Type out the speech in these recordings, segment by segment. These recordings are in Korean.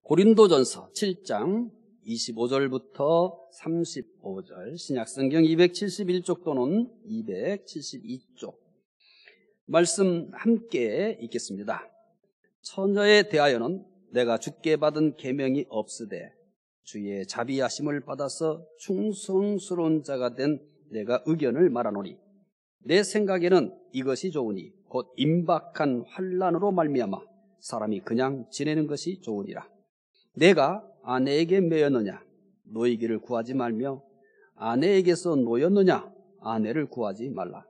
고린도전서 7장 25절부터 35절, 신약성경 271쪽 또는 272쪽 말씀 함께 읽겠습니다. 처녀에 대하여는 내가 주께 받은 계명이 없으되 주의 자비하심을 받아서 충성스러운 자가 된 내가 의견을 말하노니, 내 생각에는 이것이 좋으니 곧 임박한 환난으로 말미암아 사람이 그냥 지내는 것이 좋으니라. 내가 아내에게 매였느냐? 노이기를 구하지 말며 아내에게서 노였느냐? 아내를 구하지 말라.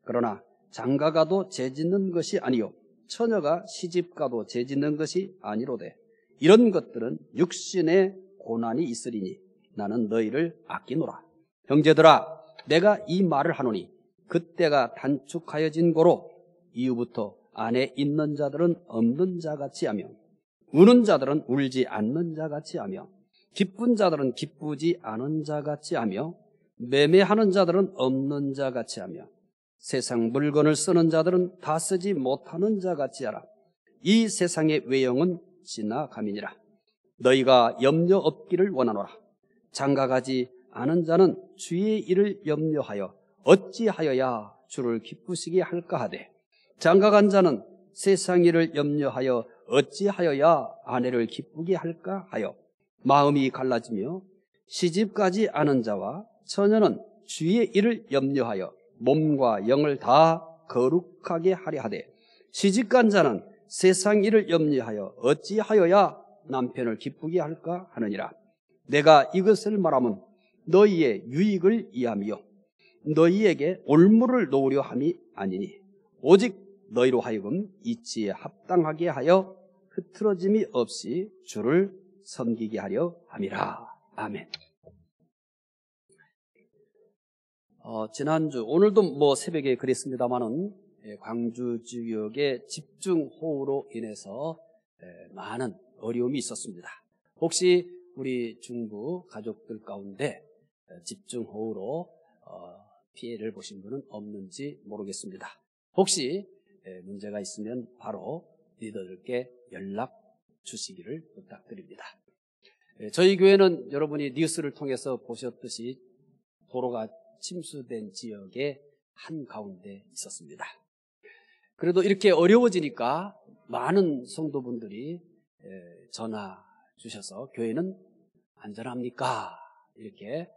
그러나 장가가도 죄짓는 것이 아니요 처녀가 시집가도 죄짓는 것이 아니로되 이런 것들은 육신의 고난이 있으리니 나는 너희를 아끼노라. 형제들아, 내가 이 말을 하노니 그때가 단축하여진 고로 이후부터 안에 있는 자들은 없는 자같이 하며 우는 자들은 울지 않는 자같이 하며 기쁜 자들은 기쁘지 않은 자같이 하며 매매하는 자들은 없는 자같이 하며 세상 물건을 쓰는 자들은 다 쓰지 못하는 자같이 하라. 이 세상의 외형은 지나감이니라. 너희가 염려 없기를 원하노라. 장가가지 않은 자는 주의 일을 염려하여 어찌하여야 주를 기쁘시게 할까 하되 장가간 자는 세상 일을 염려하여 어찌하여야 아내를 기쁘게 할까 하여 마음이 갈라지며 시집가지 않은 자와 처녀는 주의 일을 염려하여 몸과 영을 다 거룩하게 하려 하되 시집간 자는 세상 일을 염려하여 어찌하여야 남편을 기쁘게 할까 하느니라. 내가 이것을 말하면 너희의 유익을 이하며 너희에게 올무를 놓으려 함이 아니니 오직 너희로 하여금 이치에 합당하게 하여 흐트러짐이 없이 주를 섬기게 하려 함이라. 아멘. 지난주, 오늘도 새벽에 그랬습니다만은 광주 지역의 집중호우로 인해서 많은 어려움이 있었습니다. 혹시 우리 중부 가족들 가운데 집중호우로 피해를 보신 분은 없는지 모르겠습니다. 혹시 문제가 있으면 바로 리더들께 연락 주시기를 부탁드립니다. 저희 교회는 여러분이 뉴스를 통해서 보셨듯이 도로가 침수된 지역의 한가운데 있었습니다. 그래도 이렇게 어려워지니까 많은 성도분들이 전화 주셔서 교회는 안전합니까? 이렇게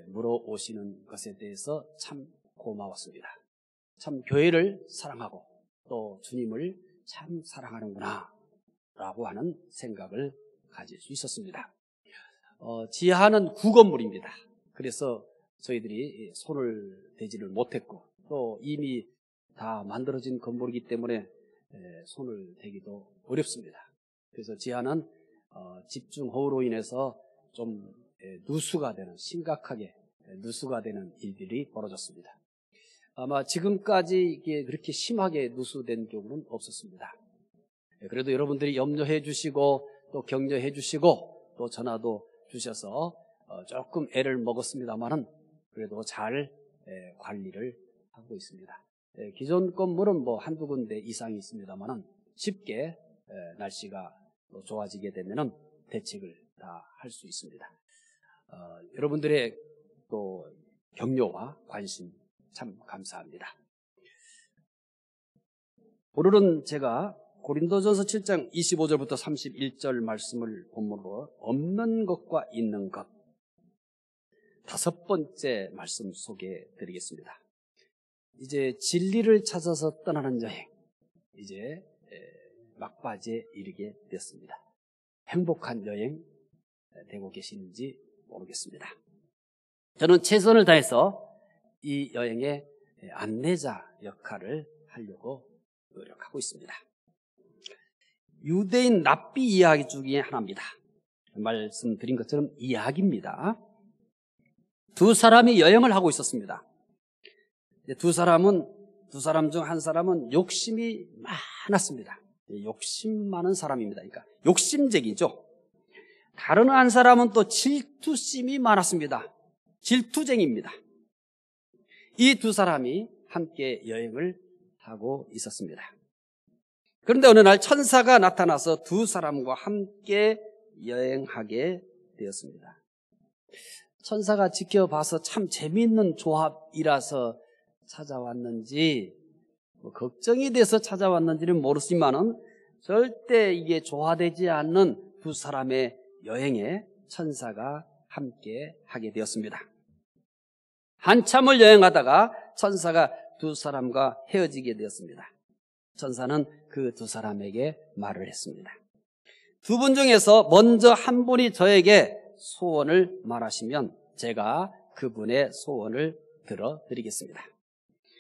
물어오시는 것에 대해서 참 고마웠습니다. 참 교회를 사랑하고 또 주님을 참 사랑하는구나 라고 하는 생각을 가질 수 있었습니다. 지하는 구건물입니다. 그래서 저희들이 손을 대지를 못했고 또 이미 다 만들어진 건물이기 때문에 손을 대기도 어렵습니다. 그래서 지하는 집중호우로 인해서 좀 누수가 되는, 심각하게 누수가 되는 일들이 벌어졌습니다. 아마 지금까지 이게 그렇게 심하게 누수된 경우는 없었습니다. 그래도 여러분들이 염려해 주시고 또 격려해 주시고 또 전화도 주셔서 조금 애를 먹었습니다만은 그래도 잘 관리를 하고 있습니다. 기존 건물은 한두 군데 이상이 있습니다만은 쉽게 날씨가 좋아지게 되면은 대책을 다 할 수 있습니다. 여러분들의 또 격려와 관심 참 감사합니다. 오늘은 제가 고린도전서 7장 25절부터 31절 말씀을 본문으로 없는 것과 있는 것 다섯 번째 말씀 소개해 드리겠습니다. 이제 진리를 찾아서 떠나는 여행, 이제 막바지에 이르게 됐습니다. 행복한 여행 되고 계시는지 모르겠습니다. 저는 최선을 다해서 이 여행의 안내자 역할을 하려고 노력하고 있습니다. 유대인 랍비 이야기 중에 하나입니다. 말씀드린 것처럼 이야기입니다. 두 사람이 여행을 하고 있었습니다. 두 사람 중 한 사람은 욕심이 많았습니다. 욕심 많은 사람입니다. 그러니까 욕심쟁이죠. 다른 한 사람은 또 질투심이 많았습니다. 질투쟁이입니다. 이 두 사람이 함께 여행을 하고 있었습니다. 그런데 어느 날 천사가 나타나서 두 사람과 함께 여행하게 되었습니다. 천사가 지켜봐서 참 재미있는 조합이라서 찾아왔는지 걱정이 돼서 찾아왔는지는 모르지만은 절대 이게 조화되지 않는 두 사람의 여행에 천사가 함께 하게 되었습니다. 한참을 여행하다가 천사가 두 사람과 헤어지게 되었습니다. 천사는 그 두 사람에게 말을 했습니다. 두 분 중에서 먼저 한 분이 저에게 소원을 말하시면 제가 그분의 소원을 들어드리겠습니다.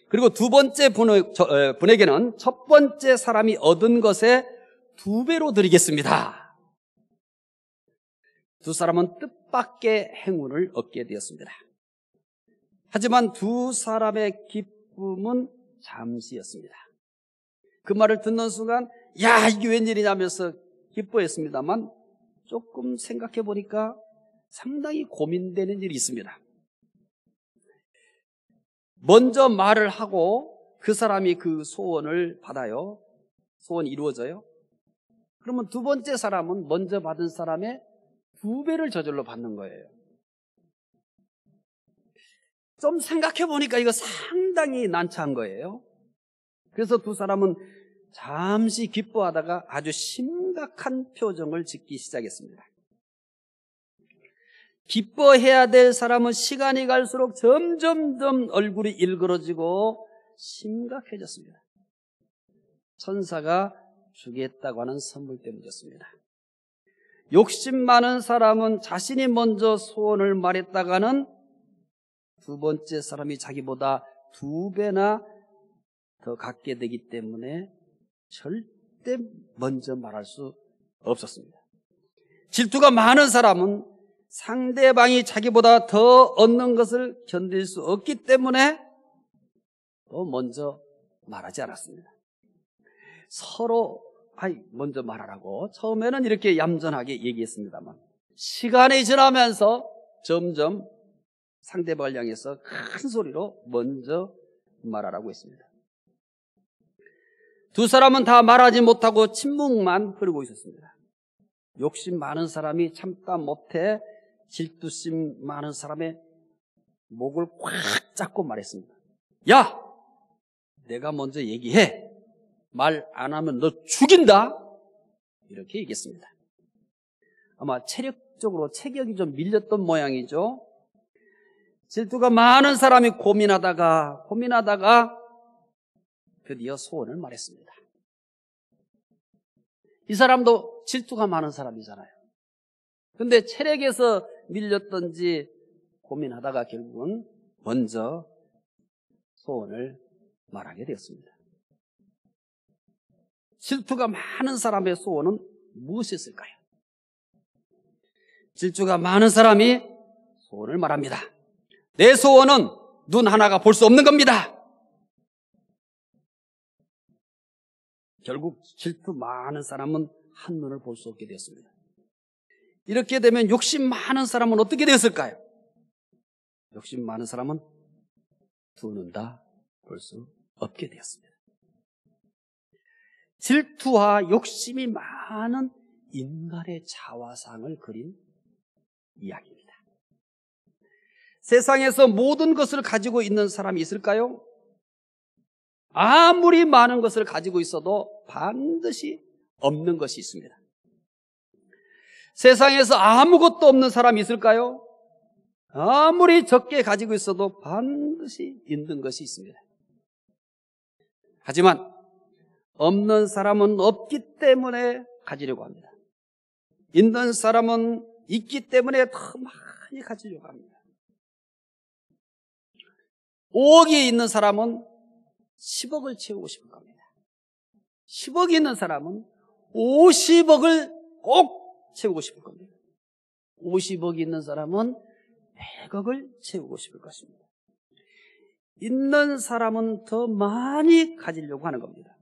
그리고 두 번째 분에게는 첫 번째 사람이 얻은 것의 2배로 드리겠습니다. 두 사람은 뜻밖의 행운을 얻게 되었습니다. 하지만 두 사람의 기쁨은 잠시였습니다. 그 말을 듣는 순간 야, 이게 웬일이냐면서 기뻐했습니다만 조금 생각해 보니까 상당히 고민되는 일이 있습니다. 먼저 말을 하고 그 사람이 그 소원을 받아요. 소원이 이루어져요. 그러면 두 번째 사람은 먼저 받은 사람의 2배를 저절로 받는 거예요. 좀 생각해 보니까 이거 상당히 난처한 거예요. 그래서 두 사람은 잠시 기뻐하다가 아주 심각한 표정을 짓기 시작했습니다. 기뻐해야 될 사람은 시간이 갈수록 점점점 얼굴이 일그러지고 심각해졌습니다. 천사가 주겠다고 하는 선물 때문이었습니다. 욕심 많은 사람은 자신이 먼저 소원을 말했다가는 두 번째 사람이 자기보다 2배나 더 갖게 되기 때문에 절대 먼저 말할 수 없었습니다. 질투가 많은 사람은 상대방이 자기보다 더 얻는 것을 견딜 수 없기 때문에 또 먼저 말하지 않았습니다. 서로 먼저 말하라고 처음에는 이렇게 얌전하게 얘기했습니다만 시간이 지나면서 점점 상대방을 향해서 큰 소리로 먼저 말하라고 했습니다. 두 사람은 다 말하지 못하고 침묵만 흐르고 있었습니다. 욕심 많은 사람이 참다 못해 질투심 많은 사람의 목을 꽉 잡고 말했습니다. 야! 내가 먼저 얘기해. 말 안 하면 너 죽인다. 이렇게 얘기했습니다. 아마 체력적으로 체격이 좀 밀렸던 모양이죠. 질투가 많은 사람이 고민하다가 드디어 소원을 말했습니다. 이 사람도 질투가 많은 사람이잖아요. 근데 체력에서 밀렸던지 고민하다가 결국은 먼저 소원을 말하게 되었습니다. 질투가 많은 사람의 소원은 무엇이었을까요? 질투가 많은 사람이 소원을 말합니다. 내 소원은 눈 하나가 볼 수 없는 겁니다. 결국 질투 많은 사람은 한눈을 볼 수 없게 되었습니다. 이렇게 되면 욕심 많은 사람은 어떻게 되었을까요? 욕심 많은 사람은 두 눈 다 볼 수 없게 되었습니다. 질투와 욕심이 많은 인간의 자화상을 그린 이야기입니다. 세상에서 모든 것을 가지고 있는 사람이 있을까요? 아무리 많은 것을 가지고 있어도 반드시 없는 것이 있습니다. 세상에서 아무것도 없는 사람이 있을까요? 아무리 적게 가지고 있어도 반드시 있는 것이 있습니다. 하지만 없는 사람은 없기 때문에 가지려고 합니다. 있는 사람은 있기 때문에 더 많이 가지려고 합니다. 5억이 있는 사람은 10억을 채우고 싶을 겁니다. 10억이 있는 사람은 50억을 꼭 채우고 싶을 겁니다. 50억이 있는 사람은 100억을 채우고 싶을 것입니다. 있는 사람은 더 많이 가지려고 하는 겁니다.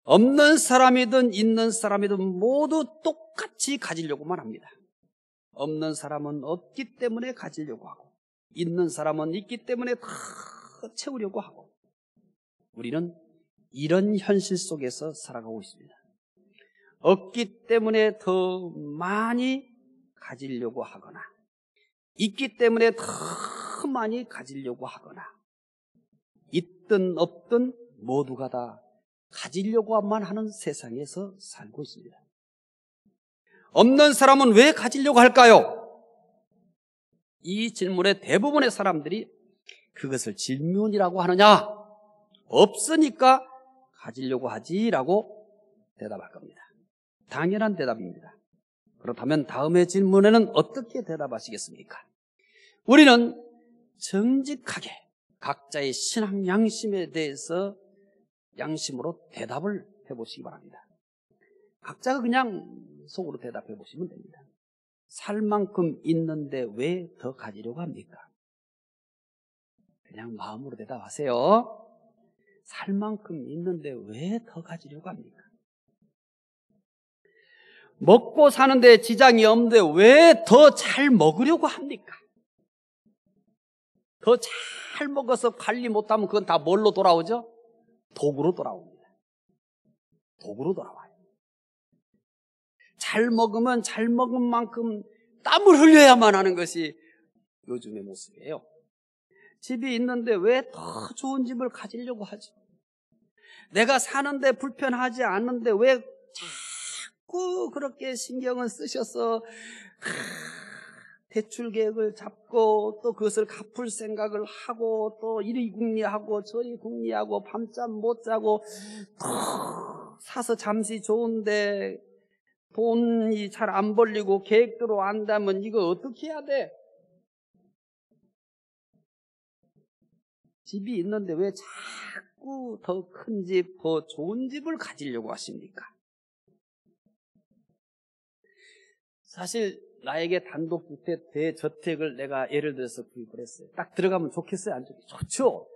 없는 사람이든 있는 사람이든 모두 똑같이 가지려고만 합니다. 없는 사람은 없기 때문에 가지려고 하고 있는 사람은 있기 때문에 다 채우려고 하고 우리는 이런 현실 속에서 살아가고 있습니다. 없기 때문에 더 많이 가지려고 하거나, 있기 때문에 더 많이 가지려고 하거나, 있든 없든 모두가 다 가지려고만 하는 세상에서 살고 있습니다. 없는 사람은 왜 가지려고 할까요? 이 질문에 대부분의 사람들이 그것을 질문이라고 하느냐? 없으니까 가지려고 하지라고 대답할 겁니다. 당연한 대답입니다. 그렇다면 다음의 질문에는 어떻게 대답하시겠습니까? 우리는 정직하게 각자의 신앙 양심에 대해서 양심으로 대답을 해보시기 바랍니다. 각자가 그냥 속으로 대답해 보시면 됩니다. 살 만큼 있는데 왜 더 가지려고 합니까? 그냥 마음으로 대답하세요. 살 만큼 있는데 왜 더 가지려고 합니까? 먹고 사는데 지장이 없는데 왜 더 잘 먹으려고 합니까? 더 잘 먹어서 관리 못하면 그건 다 뭘로 돌아오죠? 독으로 돌아옵니다. 독으로 돌아와요. 잘 먹으면 잘 먹은 만큼 땀을 흘려야만 하는 것이 요즘의 모습이에요. 집이 있는데 왜 더 좋은 집을 가지려고 하죠? 내가 사는데 불편하지 않는데 왜 자꾸 그렇게 신경을 쓰셔서 대출 계획을 잡고 또 그것을 갚을 생각을 하고 또 이리 궁리하고 저리 궁리하고 밤잠 못 자고 사서 잠시 좋은데 돈이 잘 안 벌리고 계획대로 안다면 이거 어떻게 해야 돼? 집이 있는데 왜 자꾸 더 큰 집, 더 좋은 집을 가지려고 하십니까? 사실 나에게 단독주택, 대저택을 내가 예를 들어서 구입을 했어요. 딱 들어가면 좋겠어요? 안 좋겠어요? 좋죠.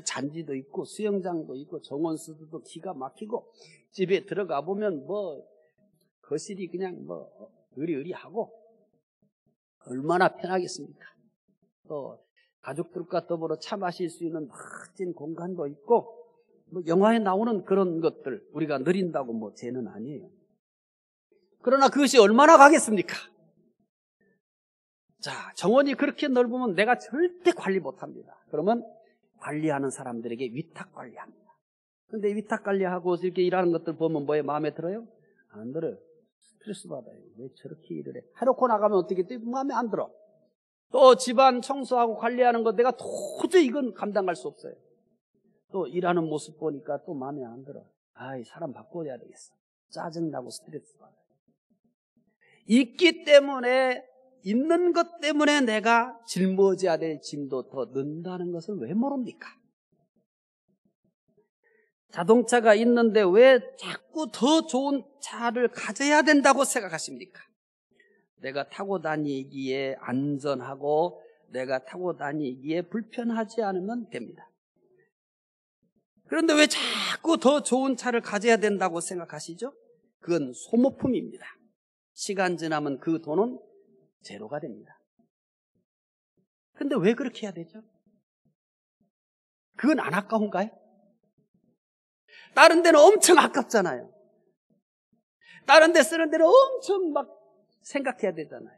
잔디도 있고 수영장도 있고 정원수도 기가 막히고 집에 들어가 보면 거실이 그냥 으리으리하고 얼마나 편하겠습니까? 또 가족들과 더불어 차 마실 수 있는 멋진 공간도 있고 영화에 나오는 그런 것들 우리가 누린다고 죄는 아니에요. 그러나 그것이 얼마나 가겠습니까? 자, 정원이 그렇게 넓으면 내가 절대 관리 못합니다. 그러면 관리하는 사람들에게 위탁 관리합니다. 근데 위탁 관리하고 이렇게 일하는 것들 보면 뭐에 마음에 들어요? 안 들어요. 스트레스 받아요. 왜 저렇게 일을 해? 해놓고 나가면 어떻게 돼? 마음에 안 들어. 또 집안 청소하고 관리하는 거 내가 도저히 이건 감당할 수 없어요. 또 일하는 모습 보니까 또 마음에 안 들어. 아이, 사람 바꿔야 되겠어. 짜증나고 스트레스 받아요. 있기 때문에 있는 것 때문에 내가 짊어져야 될 짐도 더 는다는 것을 왜 모릅니까? 자동차가 있는데 왜 자꾸 더 좋은 차를 가져야 된다고 생각하십니까? 내가 타고 다니기에 안전하고 내가 타고 다니기에 불편하지 않으면 됩니다. 그런데 왜 자꾸 더 좋은 차를 가져야 된다고 생각하시죠? 그건 소모품입니다. 시간 지나면 그 돈은 제로가 됩니다. 근데 왜 그렇게 해야 되죠? 그건 안 아까운가요? 다른 데는 엄청 아깝잖아요. 다른 데 쓰는 데는 엄청 생각해야 되잖아요.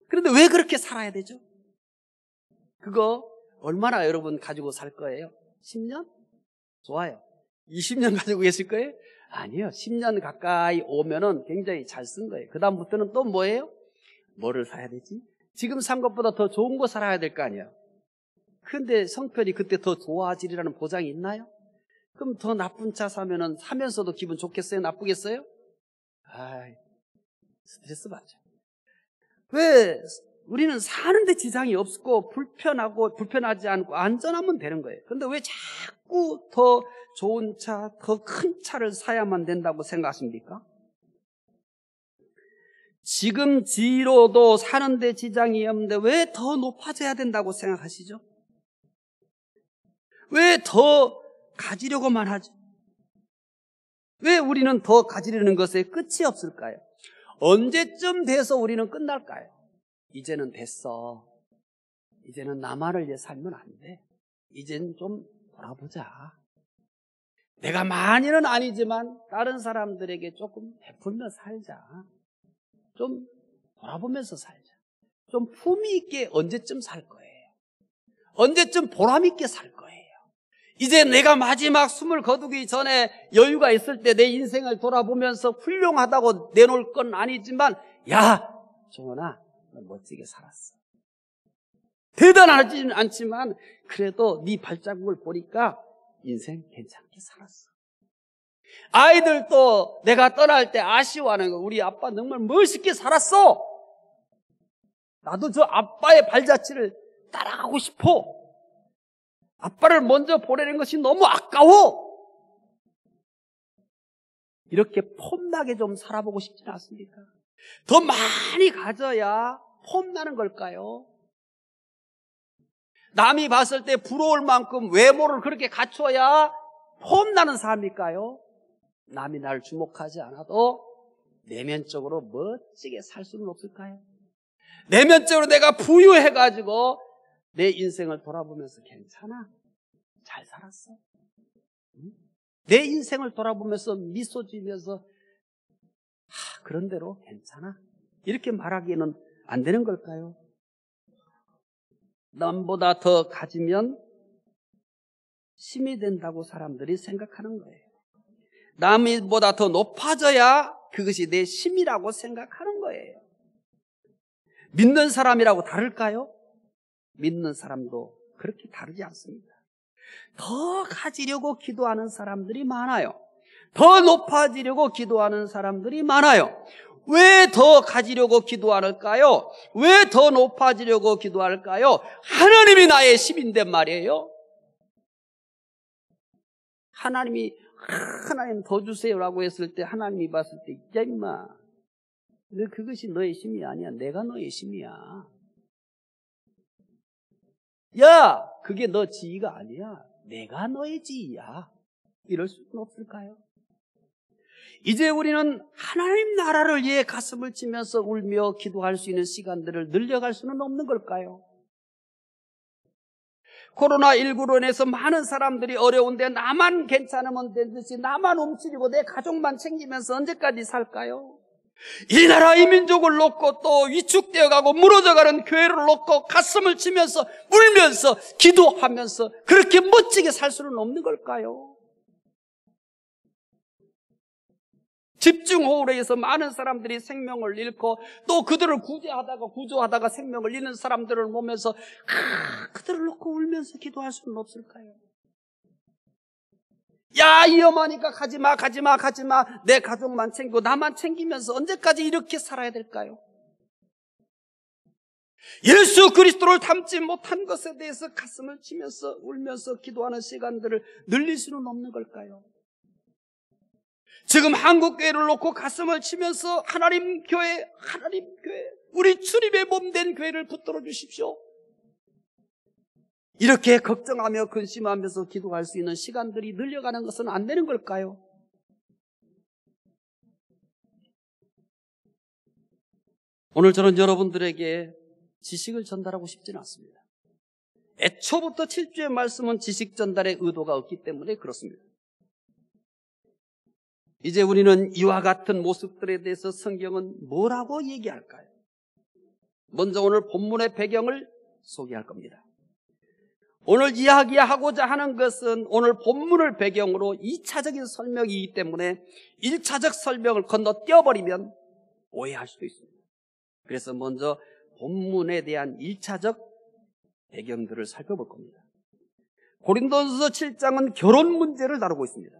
그런데 왜 그렇게 살아야 되죠? 그거 얼마나 여러분 가지고 살 거예요? 10년? 좋아요. 20년 가지고 계실 거예요? 아니요. 10년 가까이 오면은 굉장히 잘 쓴 거예요. 그 다음부터는 또 뭐예요? 뭐를 사야 되지? 지금 산 것보다 더 좋은 거 살아야 될 거 아니에요. 근데 성편이 그때 더 좋아지리라는 보장이 있나요? 그럼 더 나쁜 차 사면은 사면서도 기분 좋겠어요? 나쁘겠어요? 아이, 스트레스 받죠. 왜 우리는 사는데 지장이 없고 불편하지 않고 안전하면 되는 거예요. 그런데 왜 자꾸 더 좋은 차, 더 큰 차를 사야만 된다고 생각하십니까? 지금 지로도 사는데 지장이 없는데 왜 더 높아져야 된다고 생각하시죠? 왜 더 가지려고만 하죠? 왜 우리는 더 가지려는 것에 끝이 없을까요? 언제쯤 돼서 우리는 끝날까요? 이제는 됐어. 이제는 나만을 위해 살면 안 돼. 이제는 좀 돌아보자. 내가 많이는 아니지만 다른 사람들에게 조금 베풀며 살자. 좀 돌아보면서 살자. 좀 품위 있게 언제쯤 살 거예요. 언제쯤 보람 있게 살 거예요. 이제 내가 마지막 숨을 거두기 전에 여유가 있을 때 내 인생을 돌아보면서 훌륭하다고 내놓을 건 아니지만, 야, 종원아, 너 멋지게 살았어. 대단하지는 않지만 그래도 네 발자국을 보니까 인생 괜찮게 살았어. 아이들도 내가 떠날 때 아쉬워하는 거, 우리 아빠 정말 멋있게 살았어. 나도 저 아빠의 발자취를 따라가고 싶어. 아빠를 먼저 보내는 것이 너무 아까워. 이렇게 폼나게 좀 살아보고 싶지는 않습니까? 더 많이 가져야 폼나는 걸까요? 남이 봤을 때 부러울 만큼 외모를 그렇게 갖춰야 폼나는 사람일까요? 남이 나를 주목하지 않아도 내면적으로 멋지게 살 수는 없을까요? 내면적으로 내가 부유해가지고 내 인생을 돌아보면서 괜찮아? 잘 살았어? 응? 내 인생을 돌아보면서 미소 지으면서 그런 대로 괜찮아? 이렇게 말하기에는 안 되는 걸까요? 남보다 더 가지면 힘이 된다고 사람들이 생각하는 거예요. 남보다 더 높아져야 그것이 내 힘이라고 생각하는 거예요. 믿는 사람이라고 다를까요? 믿는 사람도 그렇게 다르지 않습니다. 더 가지려고 기도하는 사람들이 많아요. 더 높아지려고 기도하는 사람들이 많아요. 왜 더 가지려고 기도할까요? 왜 더 높아지려고 기도할까요? 하나님이 나의 힘인데 말이에요. 하나님 더 주세요라고 했을 때 하나님이 봤을 때, 야 임마, 그것이 너의 힘이 아니야. 내가 너의 힘이야. 야, 그게 너 지위가 아니야. 내가 너의 지위야. 이럴 수는 없을까요? 이제 우리는 하나님 나라를 위해 가슴을 치면서 울며 기도할 수 있는 시간들을 늘려갈 수는 없는 걸까요? 코로나19로 인해서 많은 사람들이 어려운데 나만 괜찮으면 되듯이 나만 움츠리고 내 가족만 챙기면서 언제까지 살까요? 이 나라 이 민족을 놓고 또 위축되어가고 무너져가는 교회를 놓고 가슴을 치면서 울면서 기도하면서 그렇게 멋지게 살 수는 없는 걸까요? 집중호우로 해서 많은 사람들이 생명을 잃고 또 그들을 구조하다가 생명을 잃는 사람들을 보면서 그들을 놓고 울면서 기도할 수는 없을까요? 야, 위험하니까 가지마. 내 가족만 챙기고 나만 챙기면서 언제까지 이렇게 살아야 될까요? 예수 그리스도를 닮지 못한 것에 대해서 가슴을 치면서 울면서 기도하는 시간들을 늘릴 수는 없는 걸까요? 지금 한국교회를 놓고 가슴을 치면서 하나님 교회, 우리 주님의 몸된 교회를 붙들어 주십시오. 이렇게 걱정하며 근심하면서 기도할 수 있는 시간들이 늘려가는 것은 안 되는 걸까요? 오늘 저는 여러분들에게 지식을 전달하고 싶지는 않습니다. 애초부터 7주의 말씀은 지식 전달의 의도가 없기 때문에 그렇습니다. 이제 우리는 이와 같은 모습들에 대해서 성경은 뭐라고 얘기할까요? 먼저 오늘 본문의 배경을 소개할 겁니다. 오늘 이야기하고자 하는 것은 오늘 본문을 배경으로 2차적인 설명이기 때문에 1차적 설명을 건너뛰어버리면 오해할 수도 있습니다. 그래서 먼저 본문에 대한 1차적 배경들을 살펴볼 겁니다. 고린도전서 7장은 결혼 문제를 다루고 있습니다.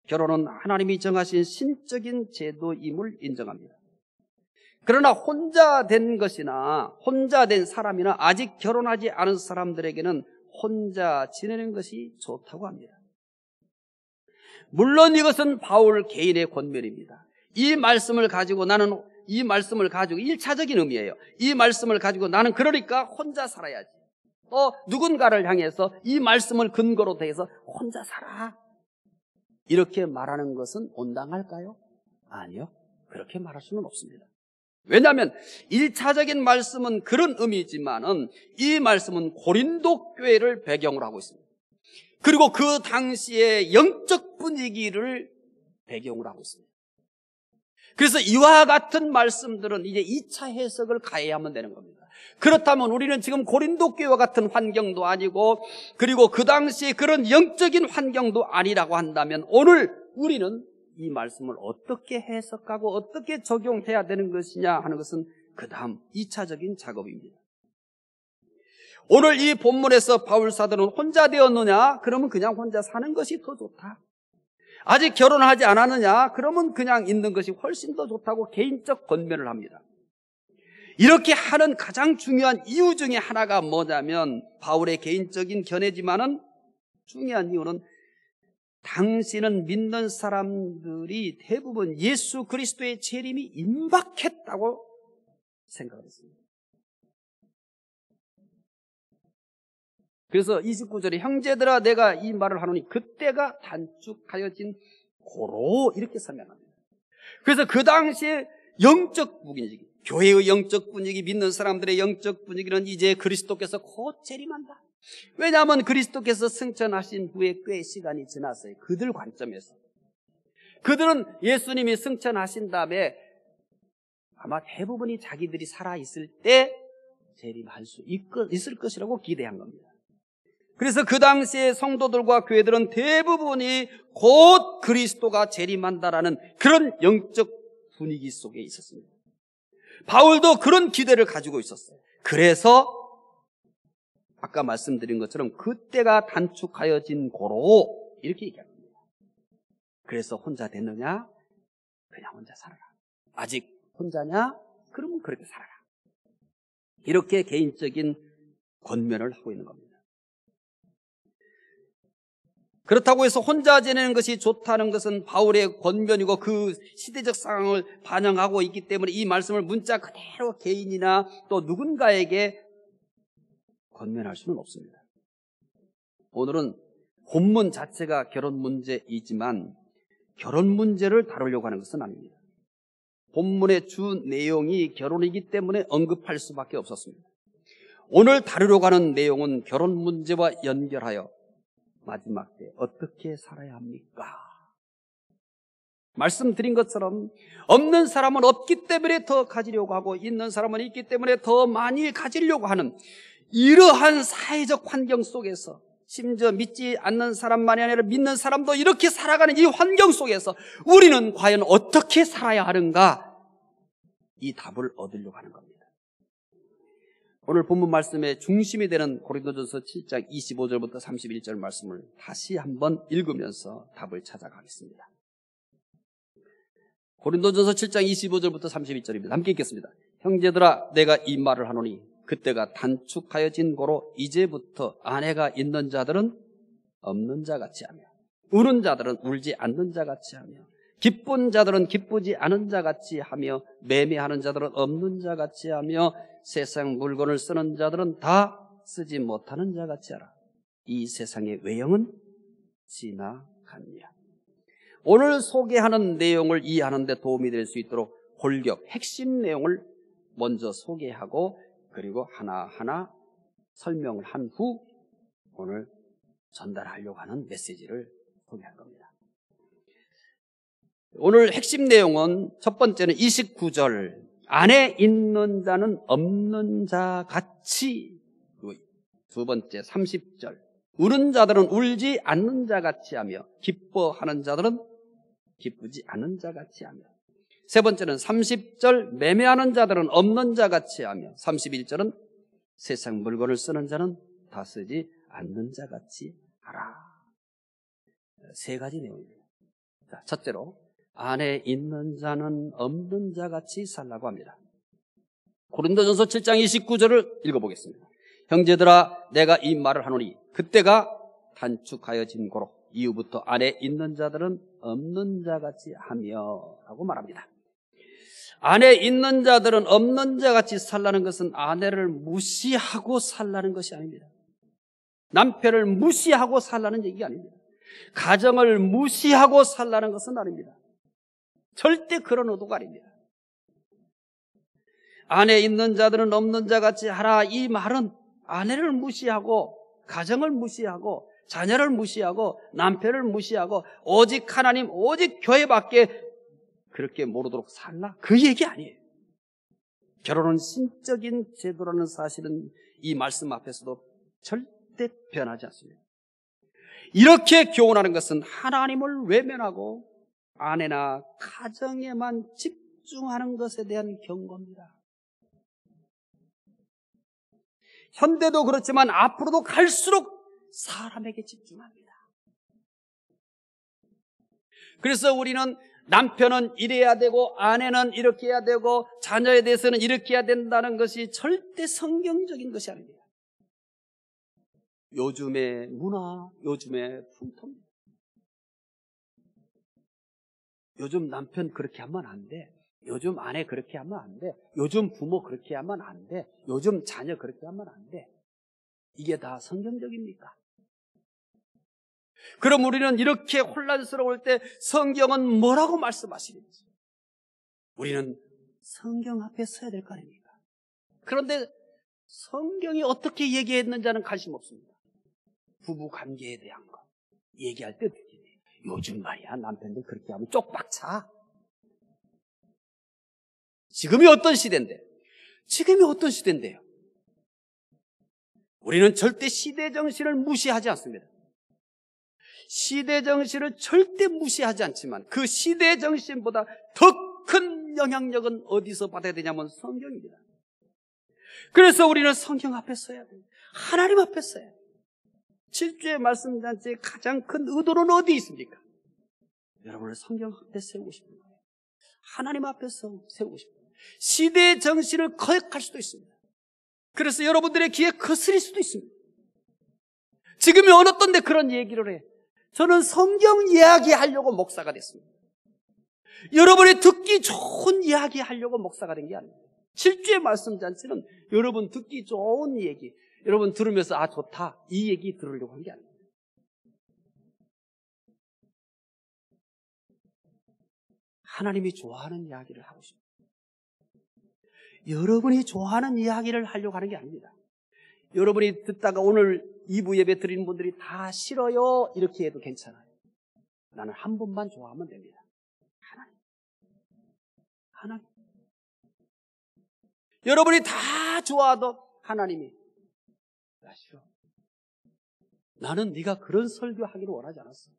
결혼은 하나님이 정하신 신적인 제도임을 인정합니다. 그러나 혼자 된 것이나 혼자 된 사람이나 아직 결혼하지 않은 사람들에게는 혼자 지내는 것이 좋다고 합니다. 물론 이것은 바울 개인의 권면입니다. 이 말씀을 가지고 1차적인 의미예요. 이 말씀을 가지고 나는 그러니까 혼자 살아야지. 또 누군가를 향해서 이 말씀을 근거로 대해서 혼자 살아. 이렇게 말하는 것은 온당할까요? 아니요. 그렇게 말할 수는 없습니다. 왜냐하면 1차적인 말씀은 그런 의미지만은 이 말씀은 고린도 교회를 배경으로 하고 있습니다. 그리고 그 당시의 영적 분위기를 배경으로 하고 있습니다. 그래서 이와 같은 말씀들은 이제 2차 해석을 가해야만 되는 겁니다. 그렇다면 우리는 지금 고린도 교회와 같은 환경도 아니고, 그리고 그 당시에 그런 영적인 환경도 아니라고 한다면 오늘 우리는 이 말씀을 어떻게 해석하고 어떻게 적용해야 되는 것이냐 하는 것은 그 다음 2차적인 작업입니다. 오늘 이 본문에서 바울 사도는 혼자 되었느냐? 그러면 그냥 혼자 사는 것이 더 좋다. 아직 결혼하지 않았느냐? 그러면 그냥 있는 것이 훨씬 더 좋다고 개인적 권면을 합니다. 이렇게 하는 가장 중요한 이유 중에 하나가 뭐냐면, 바울의 개인적인 견해지만은 중요한 이유는 당신은 믿는 사람들이 대부분 예수 그리스도의 재림이 임박했다고 생각했습니다. 그래서 29절에 형제들아 내가 이 말을 하노니 그때가 단축하여진 고로, 이렇게 설명합니다. 그래서 그 당시에 영적 분위기, 교회의 영적 분위기, 믿는 사람들의 영적 분위기는 이제 그리스도께서 곧 재림한다. 왜냐하면 그리스도께서 승천하신 후에 꽤 시간이 지났어요. 그들 관점에서. 그들은 예수님이 승천하신 다음에 아마 대부분이 자기들이 살아있을 때 재림할 수 있을 것이라고 기대한 겁니다. 그래서 그 당시에 성도들과 교회들은 대부분이 곧 그리스도가 재림한다라는 그런 영적 분위기 속에 있었습니다. 바울도 그런 기대를 가지고 있었어요. 그래서 아까 말씀드린 것처럼 그때가 단축하여진 고로, 이렇게 얘기합니다. 그래서 혼자 됐느냐? 그냥 혼자 살아라. 아직 혼자냐? 그러면 그렇게 살아라. 이렇게 개인적인 권면을 하고 있는 겁니다. 그렇다고 해서 혼자 지내는 것이 좋다는 것은 바울의 권면이고 그 시대적 상황을 반영하고 있기 때문에 이 말씀을 문자 그대로 개인이나 또 누군가에게 권면할 수는 없습니다. 오늘은 본문 자체가 결혼 문제이지만 결혼 문제를 다루려고 하는 것은 아닙니다. 본문의 주 내용이 결혼이기 때문에 언급할 수밖에 없었습니다. 오늘 다루려고 하는 내용은 결혼 문제와 연결하여 마지막 때 어떻게 살아야 합니까? 말씀드린 것처럼 없는 사람은 없기 때문에 더 가지려고 하고 있는 사람은 있기 때문에 더 많이 가지려고 하는 이러한 사회적 환경 속에서, 심지어 믿지 않는 사람만이 아니라 믿는 사람도 이렇게 살아가는 이 환경 속에서 우리는 과연 어떻게 살아야 하는가? 이 답을 얻으려고 하는 겁니다. 오늘 본문 말씀의 중심이 되는 고린도전서 7장 25절부터 31절 말씀을 다시 한번 읽으면서 답을 찾아가겠습니다. 고린도전서 7장 25절부터 31절입니다. 함께 읽겠습니다. 형제들아 내가 이 말을 하노니 그때가 단축하여진 고로 이제부터 아내가 있는 자들은 없는 자같이 하며 우는 자들은 울지 않는 자같이 하며 기쁜 자들은 기쁘지 않은 자같이 하며 매매하는 자들은 없는 자같이 하며 세상 물건을 쓰는 자들은 다 쓰지 못하는 자같이 하라. 이 세상의 외형은 지나갑니다. 오늘 소개하는 내용을 이해하는 데 도움이 될 수 있도록 골격, 핵심 내용을 먼저 소개하고 그리고 하나하나 설명을 한 후 오늘 전달하려고 하는 메시지를 소개할 겁니다. 오늘 핵심 내용은 첫 번째는 29절 안에 있는 자는 없는 자 같이, 두 번째 30절 우는 자들은 울지 않는 자 같이 하며 기뻐하는 자들은 기쁘지 않은 자 같이 하며, 세 번째는 30절 매매하는 자들은 없는 자 같이 하며 31절은 세상 물건을 쓰는 자는 다 쓰지 않는 자 같이 하라. 세 가지 내용입니다. 자, 첫째로 안에 있는 자는 없는 자 같이 살라고 합니다. 고린도전서 7장 29절을 읽어보겠습니다. 형제들아 내가 이 말을 하노니 그때가 단축하여진 고로 이후부터 안에 있는 자들은 없는 자 같이 하며 라고 말합니다. 안에 있는 자들은 없는 자 같이 살라는 것은 아내를 무시하고 살라는 것이 아닙니다. 남편을 무시하고 살라는 얘기가 아닙니다. 가정을 무시하고 살라는 것은 아닙니다. 절대 그런 의도가 아닙니다. 안에 있는 자들은 없는 자 같이 하라. 이 말은 아내를 무시하고 가정을 무시하고 자녀를 무시하고 남편을 무시하고 오직 하나님, 오직 교회밖에 그렇게 모르도록 살라? 그 얘기 아니에요. 결혼은 신적인 제도라는 사실은 이 말씀 앞에서도 절대 변하지 않습니다. 이렇게 교훈하는 것은 하나님을 외면하고 아내나 가정에만 집중하는 것에 대한 경고입니다. 현대도 그렇지만 앞으로도 갈수록 사람에게 집중합니다. 그래서 우리는 남편은 이래야 되고 아내는 이렇게 해야 되고 자녀에 대해서는 이렇게 해야 된다는 것이 절대 성경적인 것이 아닙니다. 요즘의 문화, 요즘의 풍토입니다. 요즘 남편 그렇게 하면 안 돼. 요즘 아내 그렇게 하면 안 돼. 요즘 부모 그렇게 하면 안 돼. 요즘 자녀 그렇게 하면 안 돼. 이게 다 성경적입니까? 그럼 우리는 이렇게 혼란스러울 때 성경은 뭐라고 말씀하시는지 우리는 성경 앞에 서야 될 거 아닙니까? 그런데 성경이 어떻게 얘기했는지는 관심 없습니다. 부부 관계에 대한 거 얘기할 때 요즘 말이야 남편들 그렇게 하면 쪽박차. 지금이 어떤 시대인데? 지금이 어떤 시대인데요? 우리는 절대 시대 정신을 무시하지 않습니다. 시대 정신을 절대 무시하지 않지만 그 시대 정신보다 더 큰 영향력은 어디서 받아야 되냐면 성경입니다. 그래서 우리는 성경 앞에 서야 돼요. 하나님 앞에 서야 돼요. 7주의 말씀잔치의 가장 큰 의도는 어디 있습니까? 여러분을 성경 앞에 세우고 싶은 거예요. 하나님 앞에서 세우고 싶은 거예요. 시대의 정신을 거역할 수도 있습니다. 그래서 여러분들의 귀에 거스릴 수도 있습니다. 지금이 어느 때인데 그런 얘기를 해. 저는 성경 이야기 하려고 목사가 됐습니다. 여러분이 듣기 좋은 이야기 하려고 목사가 된 게 아닙니다. 7주의 말씀 잔치는 여러분 듣기 좋은 얘기, 여러분 들으면서 아 좋다 이 얘기 들으려고 한 게 아닙니다. 하나님이 좋아하는 이야기를 하고 싶어요. 여러분이 좋아하는 이야기를 하려고 하는 게 아닙니다. 여러분이 듣다가 오늘 2부 예배 드리는 분들이 다 싫어요 이렇게 해도 괜찮아요. 나는 한 분만 좋아하면 됩니다. 하나님. 여러분이 다 좋아도 하나님이 나 싫어. 나는 네가 그런 설교하기를 원하지 않았어.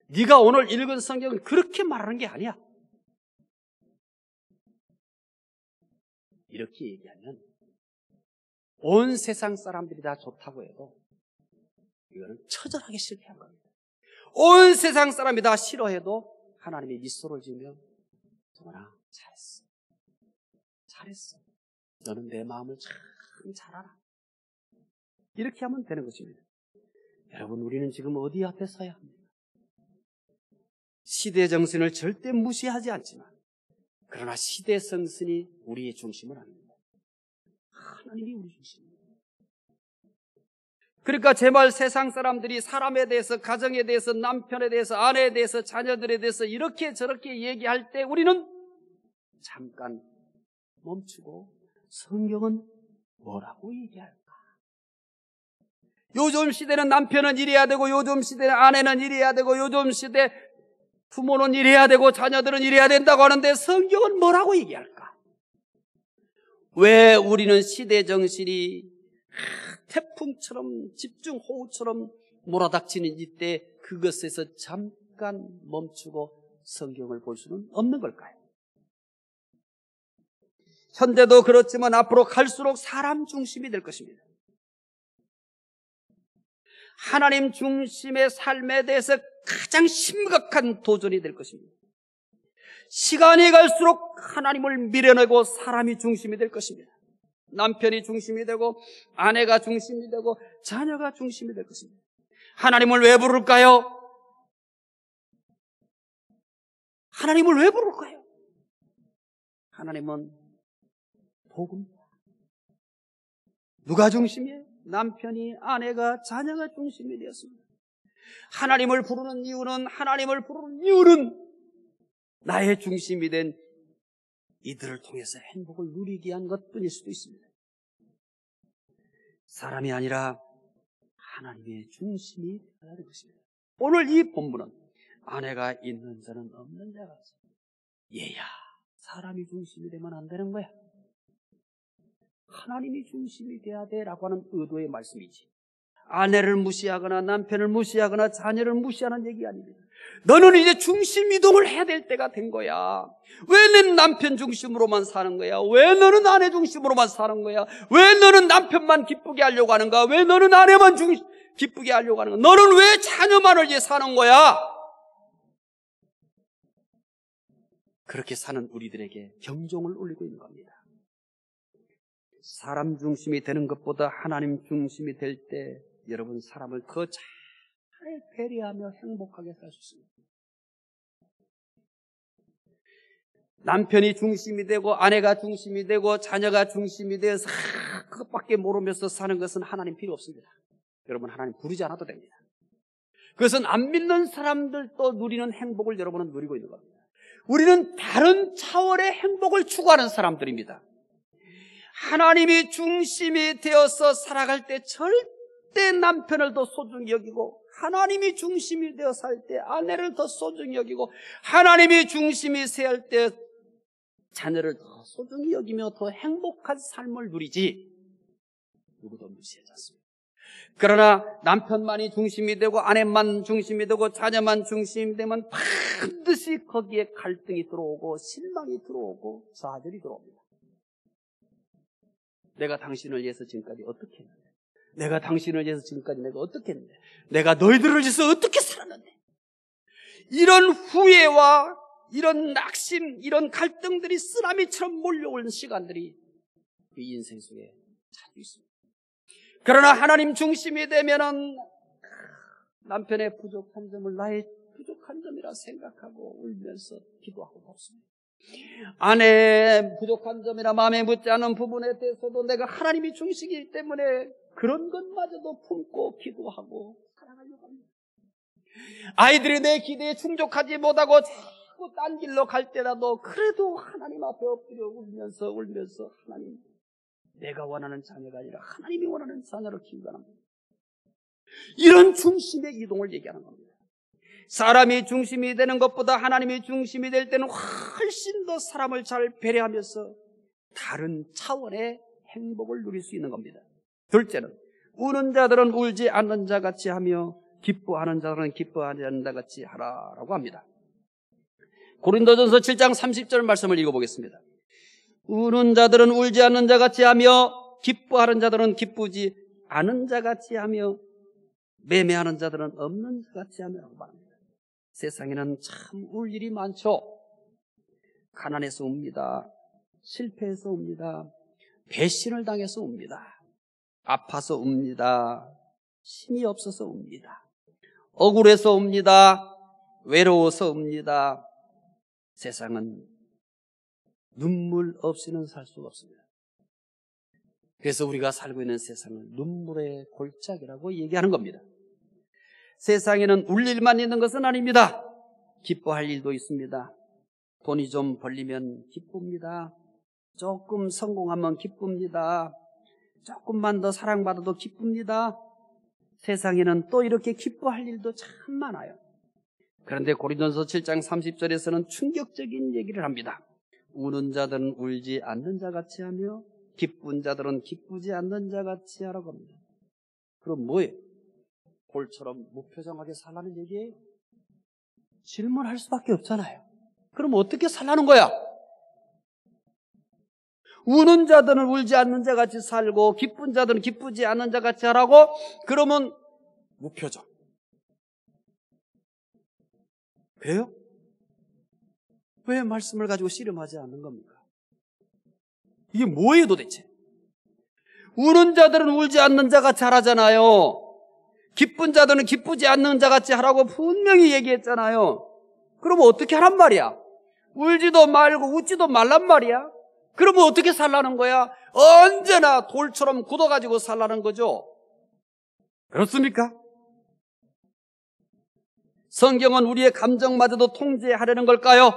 네가 오늘 읽은 성경은 그렇게 말하는 게 아니야. 이렇게 얘기하면 온 세상 사람들이 다 좋다고 해도 이거는 처절하게 실패한 겁니다. 온 세상 사람이 다 싫어해도 하나님이 미소를 지으면 정원아 잘했어. 잘했어. 너는 내 마음을 참 잘 알아. 이렇게 하면 되는 것입니다. 여러분 우리는 지금 어디 앞에 서야 합니까? 시대 정신을 절대 무시하지 않지만 그러나 시대 정신이 우리의 중심은 아닙니다. 하나님이 우리 중심입니다. 그러니까 제발 세상 사람들이 사람에 대해서, 가정에 대해서, 남편에 대해서, 아내에 대해서, 자녀들에 대해서 이렇게 저렇게 얘기할 때 우리는 잠깐 멈추고 성경은 뭐라고 얘기할까? 요즘 시대는 남편은 이래야 되고 요즘 시대는 아내는 이래야 되고 요즘 시대 부모는 이래야 되고 자녀들은 이래야 된다고 하는데 성경은 뭐라고 얘기할까? 왜 우리는 시대 정신이 태풍처럼 집중호우처럼 몰아닥치는 이때 그것에서 잠깐 멈추고 성경을 볼 수는 없는 걸까요? 현대도 그렇지만 앞으로 갈수록 사람 중심이 될 것입니다. 하나님 중심의 삶에 대해서 가장 심각한 도전이 될 것입니다. 시간이 갈수록 하나님을 밀어내고 사람이 중심이 될 것입니다. 남편이 중심이 되고 아내가 중심이 되고 자녀가 중심이 될 것입니다. 하나님을 왜 부를까요? 하나님을 왜 부를까요? 하나님은 복음. 누가 중심이에요? 남편이, 아내가, 자녀가 중심이 되었습니다. 하나님을 부르는 이유는 나의 중심이 된 이들을 통해서 행복을 누리게 한 것뿐일 수도 있습니다. 사람이 아니라 하나님의 중심이 되는 것입니다. 오늘 이 본문은 아내가 있는 자는 없는 자 같이. 얘야, 사람이 중심이 되면 안 되는 거야. 하나님이 중심이 돼야 돼라고 하는 의도의 말씀이지. 아내를 무시하거나 남편을 무시하거나 자녀를 무시하는 얘기 아닙니다. 너는 이제 중심 이동을 해야 될 때가 된 거야. 왜 내 남편 중심으로만 사는 거야? 왜 너는 아내 중심으로만 사는 거야? 왜 너는 남편만 기쁘게 하려고 하는가? 왜 너는 아내만 기쁘게 하려고 하는가? 너는 왜 자녀만을 위해 사는 거야? 그렇게 사는 우리들에게 경종을 울리고 있는 겁니다. 사람 중심이 되는 것보다 하나님 중심이 될 때 여러분 사람을 더 잘 배려하며 행복하게 살 수 있습니다. 남편이 중심이 되고 아내가 중심이 되고 자녀가 중심이 되어서 그것밖에 모르면서 사는 것은 하나님 필요 없습니다. 여러분 하나님 부르지 않아도 됩니다. 그것은 안 믿는 사람들도 누리는 행복을 여러분은 누리고 있는 겁니다. 우리는 다른 차원의 행복을 추구하는 사람들입니다. 하나님이 중심이 되어서 살아갈 때 절대 남편을 더 소중히 여기고 하나님이 중심이 되어 살 때 아내를 더 소중히 여기고 하나님이 중심이 살 때 자녀를 더 소중히 여기며 더 행복한 삶을 누리지 누구도 무시하지 않습니다. 그러나 남편만이 중심이 되고 아내만 중심이 되고 자녀만 중심이 되면 반드시 거기에 갈등이 들어오고 실망이 들어오고 좌절이 들어옵니다. 내가 당신을 위해서 지금까지 어떻게 했는데, 내가 당신을 위해서 지금까지 내가 어떻게 했는데, 내가 너희들을 위해서 어떻게 살았는데, 이런 후회와 이런 낙심, 이런 갈등들이 쓰나미처럼 몰려오는 시간들이 그 인생 속에 자주 있습니다. 그러나 하나님 중심이 되면은 남편의 부족한 점을 나의 부족한 점이라 생각하고 울면서 기도하고 돕습니다. 아내의 부족한 점이나 마음에 묻지 않은 부분에 대해서도 내가 하나님이 중심이기 때문에 그런 것마저도 품고 기도하고 사랑하려고 합니다. 아이들이 내 기대에 충족하지 못하고 자꾸 딴 길로 갈 때라도 그래도 하나님 앞에 엎드려 울면서 하나님, 내가 원하는 자녀가 아니라 하나님이 원하는 자녀를 키우게 합니다. 이런 중심의 이동을 얘기하는 겁니다. 사람이 중심이 되는 것보다 하나님이 중심이 될 때는 훨씬 더 사람을 잘 배려하면서 다른 차원의 행복을 누릴 수 있는 겁니다. 둘째는 우는 자들은 울지 않는 자 같이 하며 기뻐하는 자들은 기뻐하지 않는 자 같이 하라라고 합니다. 고린도전서 7장 30절 말씀을 읽어보겠습니다. 우는 자들은 울지 않는 자 같이 하며 기뻐하는 자들은 기쁘지 않은 자 같이 하며 매매하는 자들은 없는 자 같이 하며라고 말합니다. 세상에는 참 울 일이 많죠. 가난해서 웁니다. 실패해서 웁니다. 배신을 당해서 웁니다. 아파서 웁니다. 힘이 없어서 웁니다. 억울해서 웁니다. 외로워서 웁니다. 세상은 눈물 없이는 살 수가 없습니다. 그래서 우리가 살고 있는 세상은 눈물의 골짜기라고 얘기하는 겁니다. 세상에는 울 일만 있는 것은 아닙니다. 기뻐할 일도 있습니다. 돈이 좀 벌리면 기쁩니다. 조금 성공하면 기쁩니다. 조금만 더 사랑받아도 기쁩니다. 세상에는 또 이렇게 기뻐할 일도 참 많아요. 그런데 고린도전서 7장 30절에서는 충격적인 얘기를 합니다. 우는 자들은 울지 않는 자 같이 하며 기쁜 자들은 기쁘지 않는 자 같이 하라고 합니다. 그럼 뭐예요? 돌처럼 무표정하게 살라는 얘기예요? 질문할 수밖에 없잖아요. 그럼 어떻게 살라는 거야? 우는 자들은 울지 않는 자 같이 살고 기쁜 자들은 기쁘지 않는 자 같이 하라고? 그러면 무표정. 그래요? 왜 말씀을 가지고 씨름하지 않는 겁니까? 이게 뭐예요 도대체? 우는 자들은 울지 않는 자 같이 하라잖아요. 기쁜 자들은 기쁘지 않는 자 같이 하라고 분명히 얘기했잖아요. 그러면 어떻게 하란 말이야? 울지도 말고 웃지도 말란 말이야? 그러면 어떻게 살라는 거야? 언제나 돌처럼 굳어가지고 살라는 거죠. 그렇습니까? 성경은 우리의 감정마저도 통제하려는 걸까요?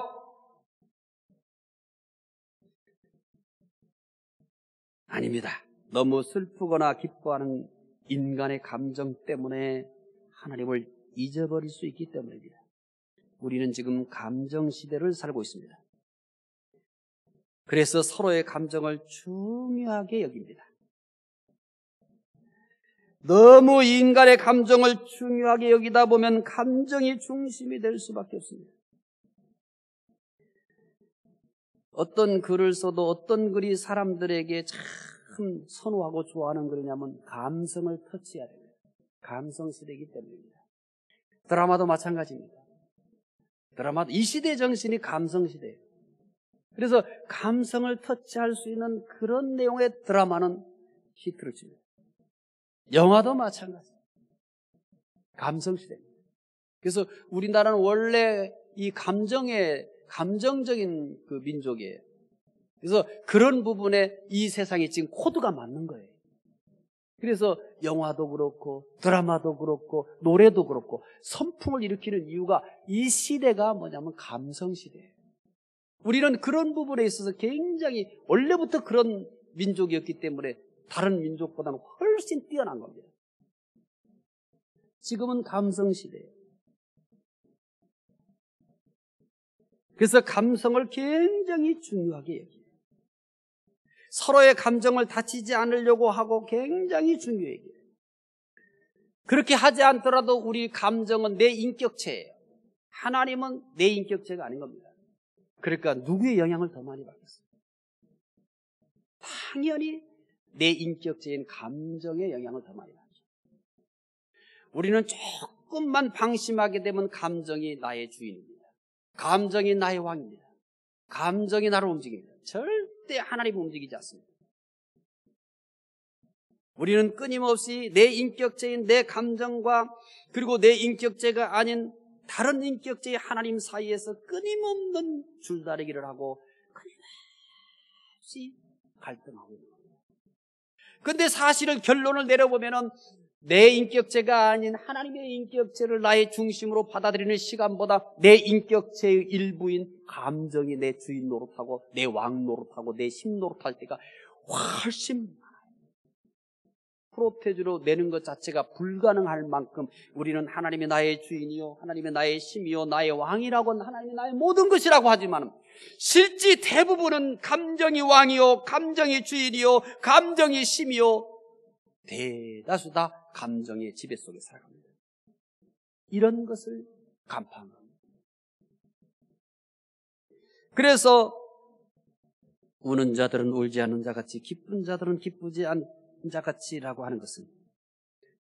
아닙니다. 너무 슬프거나 기뻐하는 인간의 감정 때문에 하나님을 잊어버릴 수 있기 때문입니다. 우리는 지금 감정 시대를 살고 있습니다. 그래서 서로의 감정을 중요하게 여깁니다. 너무 인간의 감정을 중요하게 여기다 보면 감정이 중심이 될 수밖에 없습니다. 어떤 글을 써도 어떤 글이 사람들에게 참 선호하고 좋아하는 글이냐면 감성을 터치해야 됩니다. 감성 시대이기 때문입니다. 드라마도 마찬가지입니다. 드라마도 이 시대의 정신이 감성 시대예요. 그래서 감성을 터치할 수 있는 그런 내용의 드라마는 히트를 칩니다. 영화도 마찬가지예요. 감성 시대입니다. 그래서 우리나라는 원래 이 감정적인 그 민족이에요. 그래서 그런 부분에 이 세상이 지금 코드가 맞는 거예요. 그래서 영화도 그렇고 드라마도 그렇고 노래도 그렇고 선풍을 일으키는 이유가 이 시대가 뭐냐면 감성 시대예요. 우리는 그런 부분에 있어서 굉장히 원래부터 그런 민족이었기 때문에 다른 민족보다는 훨씬 뛰어난 겁니다. 지금은 감성 시대예요. 그래서 감성을 굉장히 중요하게 여겨요. 서로의 감정을 다치지 않으려고 하고 굉장히 중요해요. 그렇게 하지 않더라도 우리 감정은 내 인격체예요. 하나님은 내 인격체가 아닌 겁니다. 그러니까 누구의 영향을 더 많이 받겠어요? 당연히 내 인격체인 감정의 영향을 더 많이 받죠. 우리는 조금만 방심하게 되면 감정이 나의 주인입니다. 감정이 나의 왕입니다. 감정이 나를 움직입니다. 절대 하나님을 움직이지 않습니다. 우리는 끊임없이 내 인격체인 내 감정과 그리고 내 인격체가 아닌 다른 인격체의 하나님 사이에서 끊임없는 줄다리기를 하고 끊임없이 갈등하고 있는 겁니다. 그런데 사실은 결론을 내려보면은 내 인격체가 아닌 하나님의 인격체를 나의 중심으로 받아들이는 시간보다 내 인격체의 일부인 감정이 내 주인 노릇하고 내 왕 노릇하고 내 심 노릇할 때가 훨씬 프로테주로 내는 것 자체가 불가능할 만큼 우리는 하나님이 나의 주인이요 하나님이 나의 심이요 나의 왕이라고 하나님이 나의 모든 것이라고 하지만 실제 대부분은 감정이 왕이요 감정이 주인이요 감정이 심이요 대다수 다 감정의 지배 속에 살아갑니다. 이런 것을 간파한 겁니다. 그래서 우는 자들은 울지 않는 자같이 기쁜 자들은 기쁘지 않는 자같이라고 하는 것은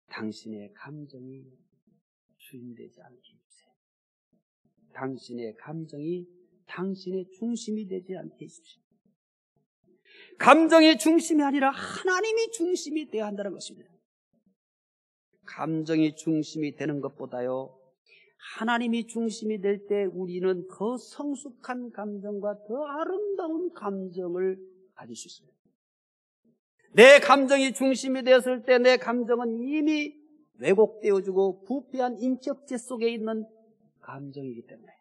당신의 감정이 주인되지 않게 해주세요. 당신의 감정이 당신의 중심이 되지 않게 해주십시오. 감정의 중심이 아니라 하나님이 중심이 되어야 한다는 것입니다. 감정이 중심이 되는 것보다요 하나님이 중심이 될 때 우리는 더 성숙한 감정과 더 아름다운 감정을 가질 수 있습니다. 내 감정이 중심이 되었을 때 내 감정은 이미 왜곡되어지고 부패한 인격체 속에 있는 감정이기 때문에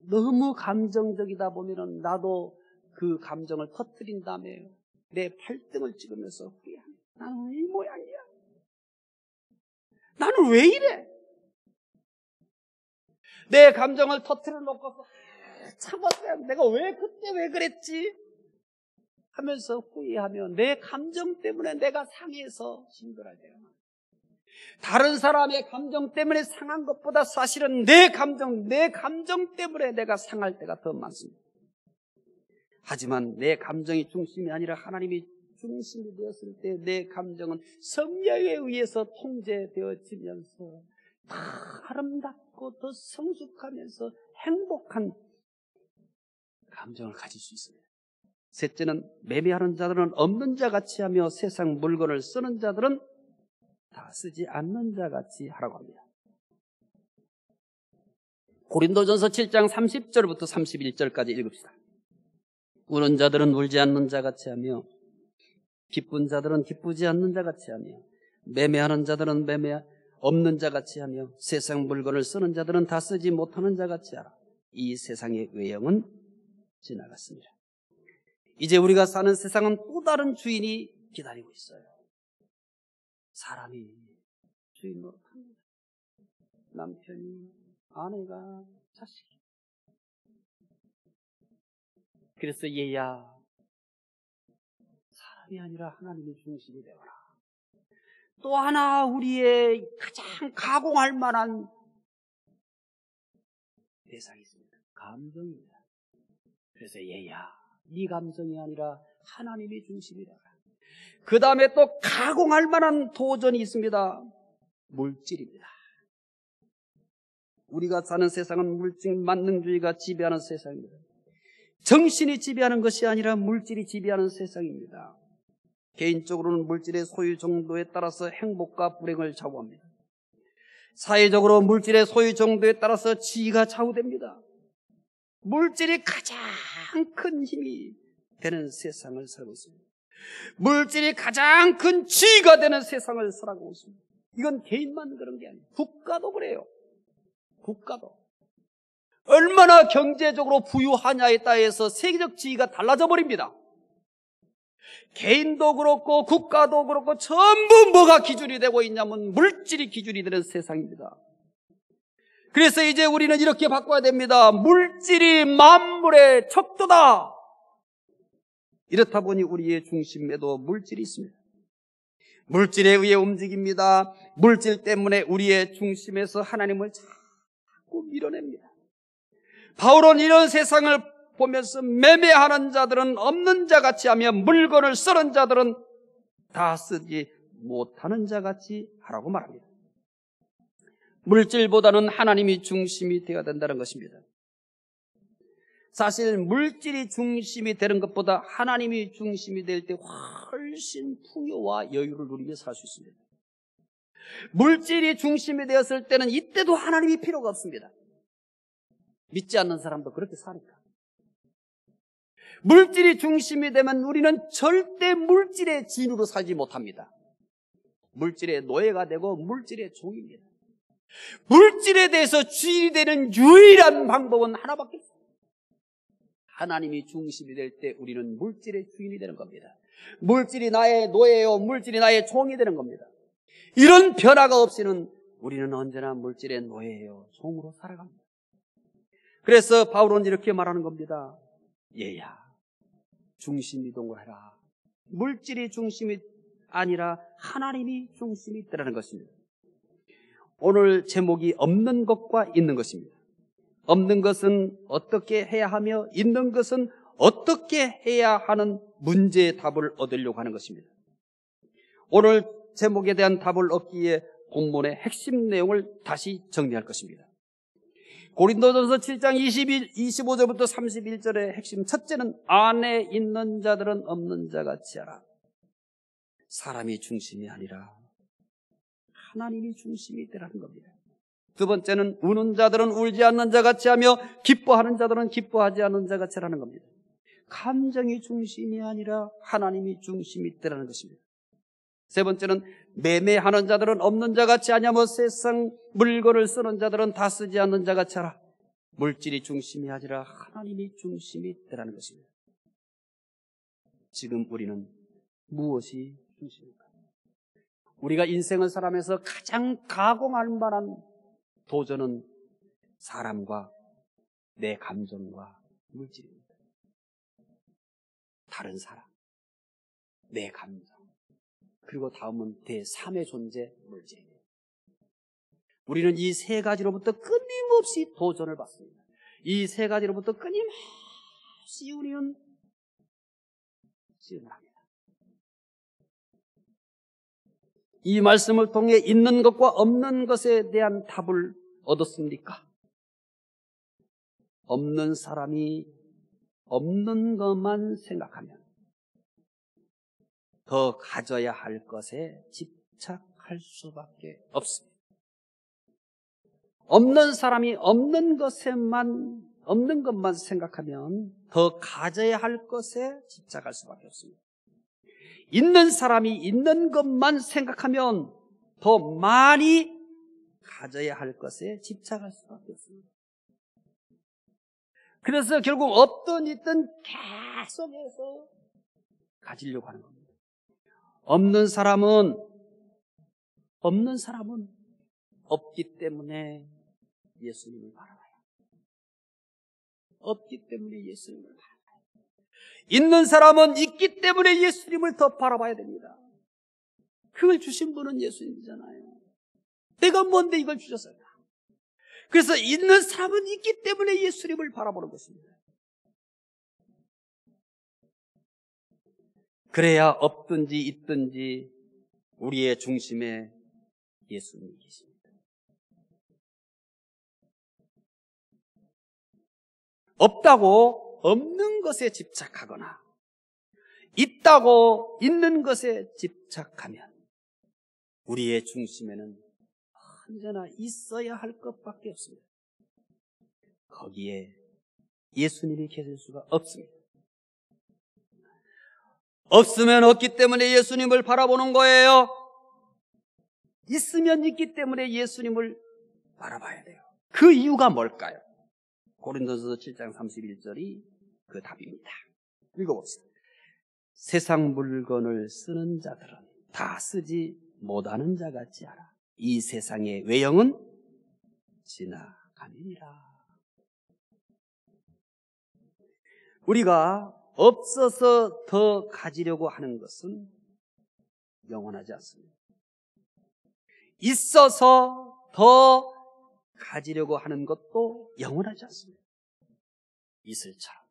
너무 감정적이다 보면은 나도 그 감정을 터뜨린 다음에 내 팔등을 찍으면서 후회한다. 나는 이 모양이야. 나는 왜 이래? 내 감정을 터뜨려 놓고서 참았어야 내가 그때 왜 그랬지? 하면서 후회하면 내 감정 때문에 내가 상해서 힘들어야 돼요. 다른 사람의 감정 때문에 상한 것보다 사실은 내 감정 때문에 내가 상할 때가 더 많습니다. 하지만 내 감정이 중심이 아니라 하나님이 중심이 되었을 때 내 감정은 성령에 의해서 통제되어지면서 더 아름답고 더 성숙하면서 행복한 감정을 가질 수 있습니다. 셋째는 매매하는 자들은 없는 자같이 하며 세상 물건을 쓰는 자들은 다 쓰지 않는 자같이 하라고 합니다. 고린도전서 7장 30절부터 31절까지 읽읍시다. 우는 자들은 울지 않는 자같이 하며 기쁜 자들은 기쁘지 않는 자같이 하며 매매하는 자들은 없는 자같이 하며 세상 물건을 쓰는 자들은 다 쓰지 못하는 자같이 하라. 이 세상의 외형은 지나갔습니다. 이제 우리가 사는 세상은 또 다른 주인이 기다리고 있어요. 사람이 주인 노릇합니다. 남편이, 아내가, 자식이. 그래서 얘야, 사람이 아니라 하나님의 중심이 되어라. 또 하나 우리의 가장 가공할 만한 대상이 있습니다. 감정입니다. 그래서 얘야, 네 감정이 아니라 하나님이 중심이 되어라. 그 다음에 또 가공할 만한 도전이 있습니다. 물질입니다. 우리가 사는 세상은 물질 만능주의가 지배하는 세상입니다. 정신이 지배하는 것이 아니라 물질이 지배하는 세상입니다. 개인적으로는 물질의 소유 정도에 따라서 행복과 불행을 좌우합니다. 사회적으로 물질의 소유 정도에 따라서 지위가 좌우됩니다. 물질이 가장 큰 힘이 되는 세상을 살고 있습니다. 물질이 가장 큰 지위가 되는 세상을 살아가고 있습니다. 이건 개인만 그런 게 아니에요. 국가도 그래요. 국가도. 얼마나 경제적으로 부유하냐에 따라서 세계적 지위가 달라져 버립니다. 개인도 그렇고 국가도 그렇고 전부 뭐가 기준이 되고 있냐면 물질이 기준이 되는 세상입니다. 그래서 이제 우리는 이렇게 바꿔야 됩니다. 물질이 만물의 척도다. 이렇다 보니 우리의 중심에도 물질이 있습니다. 물질에 의해 움직입니다. 물질 때문에 우리의 중심에서 하나님을 자꾸 밀어냅니다. 바울은 이런 세상을 보면서 매매하는 자들은 없는 자같이 하며 물건을 쓰는 자들은 다 쓰지 못하는 자같이 하라고 말합니다. 물질보다는 하나님이 중심이 되어야 된다는 것입니다. 사실 물질이 중심이 되는 것보다 하나님이 중심이 될 때 훨씬 풍요와 여유를 누리며 살 수 있습니다. 물질이 중심이 되었을 때는 이때도 하나님이 필요가 없습니다. 믿지 않는 사람도 그렇게 사니까. 물질이 중심이 되면 우리는 절대 물질의 주인으로 살지 못합니다. 물질의 노예가 되고 물질의 종입니다. 물질에 대해서 주인이 되는 유일한 방법은 하나밖에 없습니다. 하나님이 중심이 될 때 우리는 물질의 주인이 되는 겁니다. 물질이 나의 노예요, 물질이 나의 종이 되는 겁니다. 이런 변화가 없이는 우리는 언제나 물질의 노예예요, 종으로 살아갑니다. 그래서 바울은 이렇게 말하는 겁니다. 얘야, 중심 이동을 해라. 물질이 중심이 아니라 하나님이 중심이 되라는 것입니다. 오늘 제목이 없는 것과 있는 것입니다. 없는 것은 어떻게 해야 하며 있는 것은 어떻게 해야 하는 문제의 답을 얻으려고 하는 것입니다. 오늘 제목에 대한 답을 얻기 위해 본문의 핵심 내용을 다시 정리할 것입니다. 고린도전서 7장 25절부터 31절의 핵심 첫째는 안에 있는 자들은 없는 자같이 하라. 사람이 중심이 아니라 하나님이 중심이 되라는 겁니다. 두 번째는 우는 자들은 울지 않는 자같이 하며 기뻐하는 자들은 기뻐하지 않는 자같이 하라는 겁니다. 감정이 중심이 아니라 하나님이 중심이 되라는 것입니다. 세 번째는 매매하는 자들은 없는 자같이 하냐며 세상 물건을 쓰는 자들은 다 쓰지 않는 자같이 하라. 물질이 중심이 아니라 하나님이 중심이 되라는 것입니다. 지금 우리는 무엇이 중심입니까? 우리가 인생을 살아가면서 가장 가공할 만한 도전은 사람과 내 감정과 물질입니다. 다른 사람, 내 감정, 그리고 다음은 제3의 존재, 물질입니다. 우리는 이 세 가지로부터 끊임없이 도전을 받습니다. 이 세 가지로부터 끊임없이 우리는 시험을 합니다. 이 말씀을 통해 있는 것과 없는 것에 대한 답을 얻었습니까? 없는 사람이 없는 것만 생각하면 더 가져야 할 것에 집착할 수밖에 없습니다. 없는 사람이 없는 것만 생각하면 더 가져야 할 것에 집착할 수밖에 없습니다. 있는 사람이 있는 것만 생각하면 더 많이 가져야 할 것에 집착할 수밖에 없습니다. 그래서 결국 없든 있든 계속해서 가지려고 하는 겁니다. 없는 사람은 없는 사람은 없기 때문에 예수님을 바라봐요. 없기 때문에 예수님을 바라봐요. 있는 사람은 있기 때문에 예수님을 더 바라봐야 됩니다. 그걸 주신 분은 예수님이잖아요. 내가 뭔데 이걸 주셨을까? 그래서 있는 사람은 있기 때문에 예수님을 바라보는 것입니다. 그래야 없든지 있든지 우리의 중심에 예수님이 계십니다. 없다고 없는 것에 집착하거나 있다고 있는 것에 집착하면 우리의 중심에는 언제나 있어야 할 것밖에 없습니다. 거기에 예수님이 계실 수가 없습니다. 없으면 없기 때문에 예수님을 바라보는 거예요. 있으면 있기 때문에 예수님을 바라봐야 돼요. 그 이유가 뭘까요? 고린도서 7장 31절이 그 답입니다. 읽어봅시다. 세상 물건을 쓰는 자들은 다 쓰지 못하는 자 같지 않아. 이 세상의 외형은 지나가느니라. 우리가 없어서 더 가지려고 하는 것은 영원하지 않습니다. 있어서 더 가지려고 하는 것도 영원하지 않습니다. 이슬처럼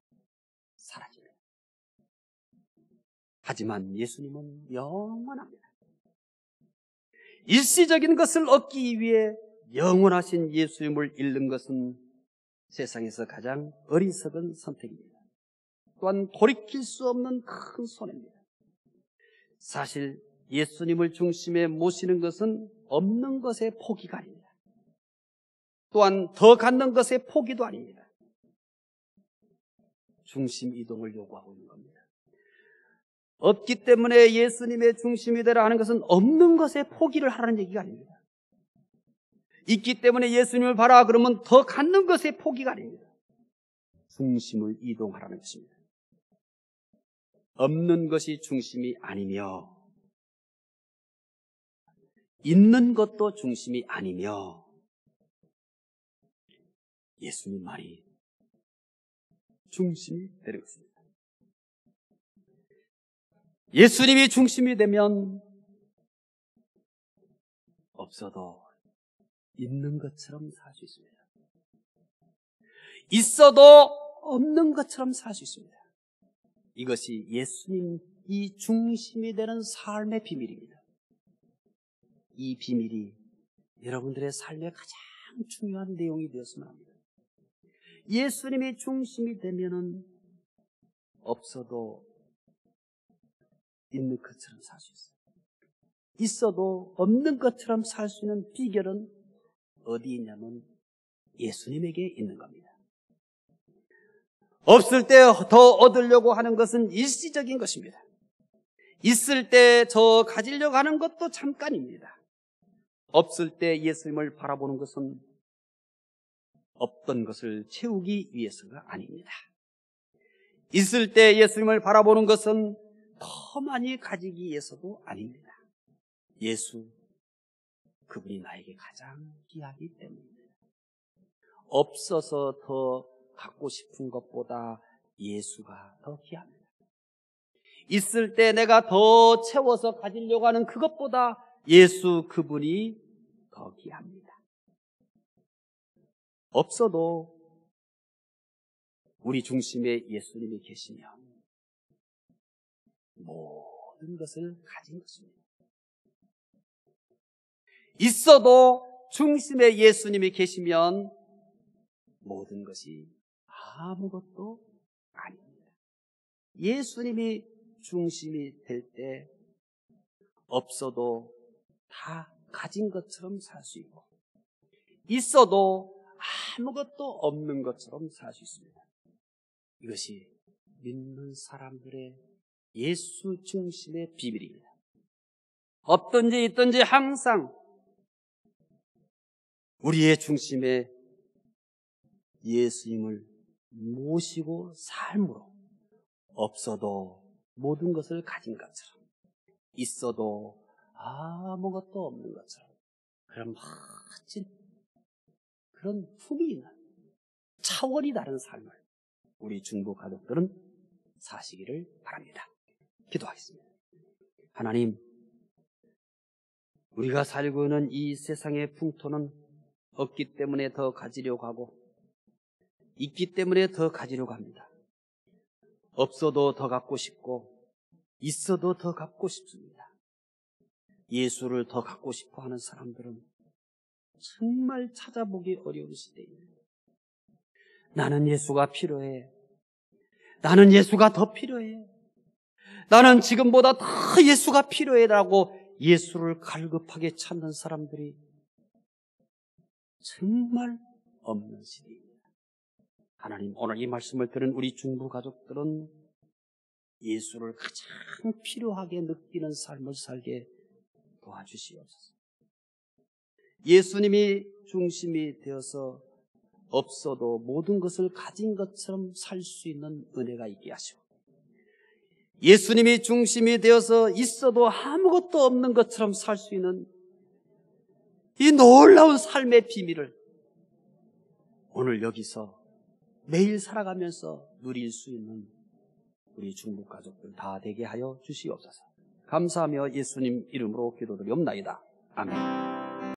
사라집니다. 하지만 예수님은 영원합니다. 일시적인 것을 얻기 위해 영원하신 예수님을 잃는 것은 세상에서 가장 어리석은 선택입니다. 또한 돌이킬 수 없는 큰 손해입니다. 사실 예수님을 중심에 모시는 것은 없는 것의 포기가 아닙니다. 또한 더 갖는 것의 포기도 아닙니다. 중심 이동을 요구하고 있는 겁니다. 없기 때문에 예수님의 중심이 되라 하는 것은 없는 것에 포기를 하라는 얘기가 아닙니다. 있기 때문에 예수님을 바라 그러면 더 갖는 것에 포기가 아닙니다. 중심을 이동하라는 것입니다. 없는 것이 중심이 아니며 있는 것도 중심이 아니며 예수님 말이 중심이 되는 것입니다. 예수님이 중심이 되면 없어도 있는 것처럼 살 수 있습니다. 있어도 없는 것처럼 살 수 있습니다. 이것이 예수님이 중심이 되는 삶의 비밀입니다. 이 비밀이 여러분들의 삶의 가장 중요한 내용이 되었으면 합니다. 예수님이 중심이 되면은 없어도 있는 것처럼 살 수 있어요. 있어도 없는 것처럼 살 수 있는 비결은 어디 있냐면 예수님에게 있는 겁니다. 없을 때 더 얻으려고 하는 것은 일시적인 것입니다. 있을 때 더 가지려고 하는 것도 잠깐입니다. 없을 때 예수님을 바라보는 것은 없던 것을 채우기 위해서가 아닙니다. 있을 때 예수님을 바라보는 것은 더 많이 가지기 위해서도 아닙니다. 예수, 그분이 나에게 가장 귀하기 때문입니다. 없어서 더 갖고 싶은 것보다 예수가 더 귀합니다. 있을 때 내가 더 채워서 가지려고 하는 그것보다 예수, 그분이 더 귀합니다. 없어도 우리 중심에 예수님이 계시면 모든 것을 가진 것입니다. 있어도 중심에 예수님이 계시면 모든 것이 아무것도 아닙니다. 예수님이 중심이 될 때 없어도 다 가진 것처럼 살 수 있고 있어도 아무것도 없는 것처럼 살 수 있습니다. 이것이 믿는 사람들의 예수 중심의 비밀입니다. 없든지 있든지 항상 우리의 중심에 예수님을 모시고 삶으로 없어도 모든 것을 가진 것처럼 있어도 아무것도 없는 것처럼 그런 멋진 그런 품이 있는 차원이 다른 삶을 우리 중부 가족들은 사시기를 바랍니다. 기도하겠습니다. 하나님, 우리가 살고 있는 이 세상의 풍토는 없기 때문에 더 가지려고 하고 있기 때문에 더 가지려고 합니다. 없어도 더 갖고 싶고 있어도 더 갖고 싶습니다. 예수를 더 갖고 싶어 하는 사람들은 정말 찾아보기 어려운 시대입니다. 나는 예수가 필요해. 나는 예수가 더 필요해. 나는 지금보다 더 예수가 필요해라고 예수를 갈급하게 찾는 사람들이 정말 없는 시대입니다. 하나님, 오늘 이 말씀을 들은 우리 중부 가족들은 예수를 가장 필요하게 느끼는 삶을 살게 도와주시옵소서. 예수님이 중심이 되어서 없어도 모든 것을 가진 것처럼 살 수 있는 은혜가 있게 하시고, 예수님이 중심이 되어서 있어도 아무것도 없는 것처럼 살 수 있는 이 놀라운 삶의 비밀을 오늘 여기서 매일 살아가면서 누릴 수 있는 우리 중국 가족들 다 되게 하여 주시옵소서. 감사하며 예수님 이름으로 기도드리옵나이다. 아멘.